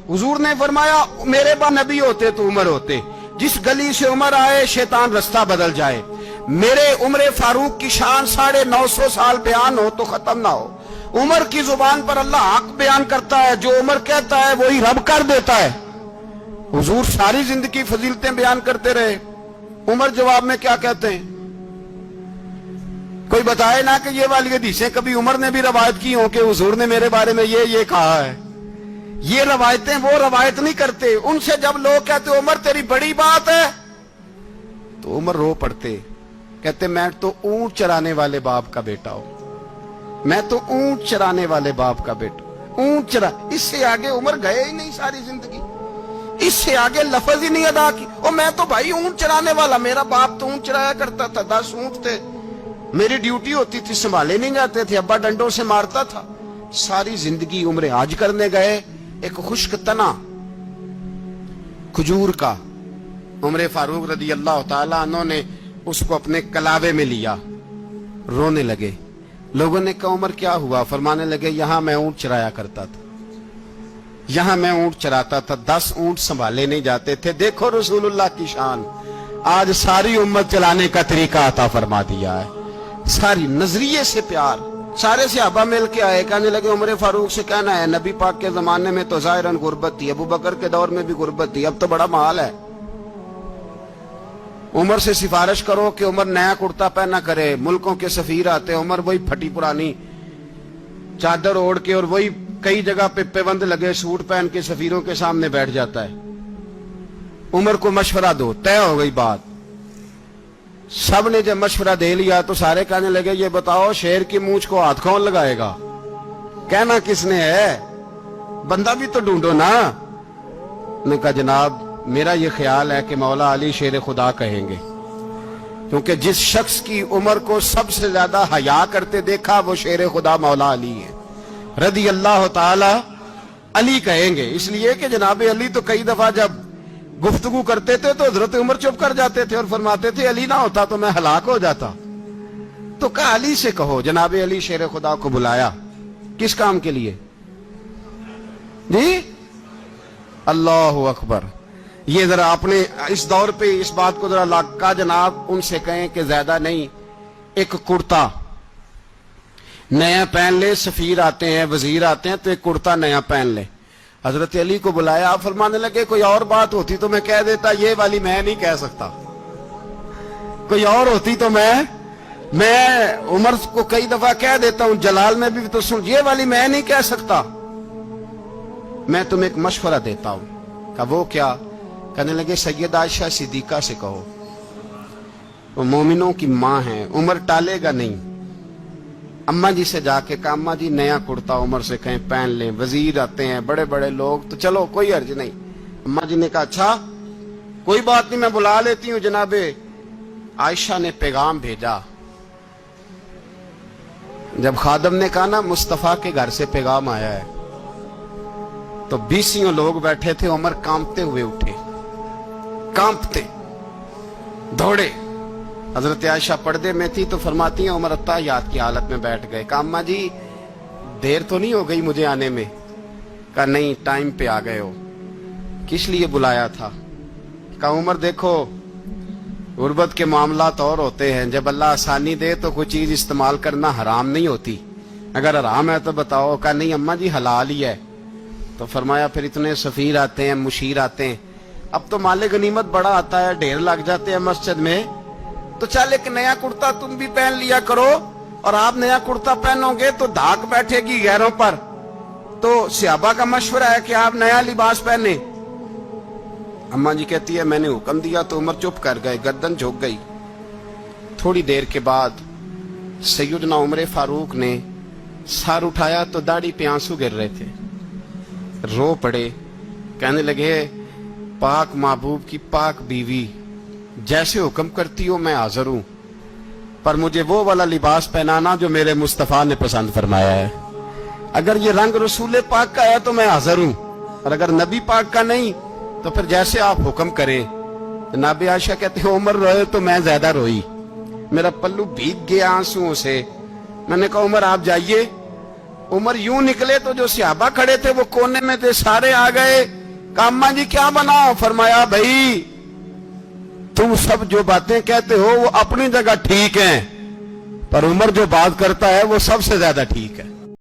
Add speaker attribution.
Speaker 1: हुजूर ने फरमाया मेरे बाद नबी होते तो उमर होते, जिस गली से उमर आए शैतान रास्ता बदल जाए। मेरे उम्र फारूक की शान 950 साल बयान हो तो खत्म ना हो। उमर की जुबान पर अल्लाह हक बयान करता है, जो उमर कहता है वही रब कर देता है। हुजूर सारी जिंदगी फजीलतें बयान करते रहे, उमर जवाब में क्या कहते हैं? कोई बताए ना कि ये वाली हदीसें कभी उमर ने भी रवायत की हो कि हुजूर ने मेरे बारे में ये कहा है। ये रवायतें वो रवायत नहीं करते। उनसे जब लोग कहते उमर तेरी बड़ी बात है तो उमर रो पड़ते, कहते मैं तो ऊंट चराने वाले बाप का बेटा हूं, मैं तो ऊंट चराने वाले बाप का बेटा। ऊंट चरा, इससे आगे उमर गए ही नहीं सारी जिंदगी, इससे आगे लफ्ज ही नहीं अदा की। और मैं तो भाई ऊंट चराने वाला, मेरा बाप तो ऊंट चराया करता था, 10 ऊंट थे, मेरी ड्यूटी होती थी, संभाले नहीं जाते थे, अब्बा डंडों से मारता था। सारी जिंदगी उम्र हज करने गए, एक खुश्क तना खजूर का उमर फारूक रदी अल्लाह ताला अन्हु ने उसको अपने कलावे में लिया, रोने लगे। लोगों ने कहा उमर क्या हुआ? फरमाने लगे यहां मैं ऊंट चराया करता था, यहां मैं ऊंट चराता था, 10 ऊंट संभाले नहीं जाते थे। देखो रसूलुल्लाह की शान, आज सारी उम्मत चलाने का तरीका अता फरमा दिया है, सारी नजरिए से प्यार। सारे सहाबा मिल के आए, कहने लगे उमर फारूक से कहना है नबी पाक के जमाने में तो जाहिरन गुर्बत थी, अबू बकर के दौर में भी गुर्बत थी, अब तो बड़ा माल है। उमर से सिफारिश करो कि उमर नया कुर्ता पहना करे। मुल्कों के सफीर आते, उमर वही फटी पुरानी चादर ओढ़ के और वही कई जगह पे पेबंद लगे सूट पहन के सफीरों के सामने बैठ जाता है। उमर को मशवरा दो, तय हो गई बात। सब ने जब मशवरा दे लिया तो सारे कहने लगे ये बताओ शेर की मूंछ को हाथ कौन लगाएगा? कहना किसने है, बंदा भी तो ढूंढो ना। ने कहा जनाब मेरा ये ख्याल है कि मौला अली शेर खुदा कहेंगे, क्योंकि जिस शख्स की उम्र को सबसे ज्यादा हया करते देखा वो शेर खुदा मौला अली है रदी अल्लाह ताला। अली कहेंगे इसलिए कि जनाब अली तो कई दफा जब गुफ्तगू करते थे तो हजरत उमर चुप कर जाते थे और फरमाते थे अली ना होता तो मैं हलाक हो जाता। तो कहा अली से कहो। जनाब अली शेर खुदा को बुलाया, किस काम के लिए जी? अल्लाह अकबर। ये जरा अपने इस दौर पे इस बात को जरा लाका जनाब उनसे कहें कि ज्यादा नहीं, एक कुर्ता नया पहन ले, सफीर आते हैं वजीर आते हैं तो एक कुर्ता नया पहन ले। हजरत अली को बुलाया, आप फरमाने लगे कोई और बात होती तो मैं कह देता, ये वाली मैं नहीं कह सकता। कोई और होती तो मैं उमर को कई दफा कह देता हूं, जलाल में भी तो सुन, ये वाली मैं नहीं कह सकता। मैं तुम्हें एक मशवरा देता हूं। कहा वो क्या? कहने लगे सैयद आयशा सिद्दीका से कहो, वो मोमिनों की मां है, उमर टालेगा नहीं। अम्मा जी से जाके कहा अम्मा जी नया कुर्ता उमर से कहें पहन लें, वजीर आते हैं बड़े बड़े लोग तो चलो कोई अर्ज नहीं। अम्मा जी ने कहा अच्छा कोई बात नहीं मैं बुला लेती हूं। जनाबे आयशा ने पैगाम भेजा। जब खादम ने कहा ना मुस्तफा के घर से पैगाम आया है, तो 20 लोग बैठे थे। उमर कांपते हुए उठे, कांपते दौड़े। हजरत आयशा पर्दे में थी तो फरमाती है उमर अत्ताहियात की हालत में बैठ गए। कहा अम्मा जी देर तो नहीं हो गई मुझे आने में? कहा नहीं टाइम पे आ गए हो। किस लिए बुलाया था? कहा उमर देखो गुर्बत के मामलात और होते हैं, जब अल्लाह आसानी दे तो कोई चीज इस्तेमाल करना हराम नहीं होती, अगर हराम है तो बताओ। कहा नहीं अम्मा जी हलाल ही है। तो फरमाया फिर इतने सफीर आते हैं मुशीर आते हैं, अब तो माले गनीमत बड़ा आता है, ढेर लग जाते हैं मस्जिद में, तो चल एक नया कुर्ता तुम भी पहन लिया करो। और आप नया कुर्ता पहनोगे तो धाक बैठेगी गैरों पर। तो सहाबा का मशवरा है कि आप नया लिबास पहने। अम्मा जी कहती है मैंने हुक्म दिया तो उमर चुप कर गए, गर्दन झुक गई। थोड़ी देर के बाद सैयदना उमर फारूक ने सर उठाया तो दाढ़ी पे आंसू गिर रहे थे, रो पड़े। कहने लगे पाक महबूब की पाक बीवी जैसे हुक्म करती हो मैं हाजिर हूं, पर मुझे वो वाला लिबास पहनाना जो मेरे मुस्तफा ने पसंद फरमाया है। अगर ये रंग रसूल पाक का है तो मैं हाजिर हूं, और अगर नबी पाक का नहीं तो फिर जैसे आप हुक्म करें। जनाब आयशा कहते हैं उमर रोए तो मैं ज्यादा रोई, मेरा पल्लू भीग गया आंसुओं से। मैंने कहा उमर आप जाइए, उमर यूं निकले तो जो सहाबा खड़े थे वो कोने में थे, सारे आ गए। कहा अम्मा जी क्या बनाओ? फरमाया भाई तुम सब जो बातें कहते हो वो अपनी जगह ठीक हैं, पर उमर जो बात करता है वो सबसे ज्यादा ठीक है।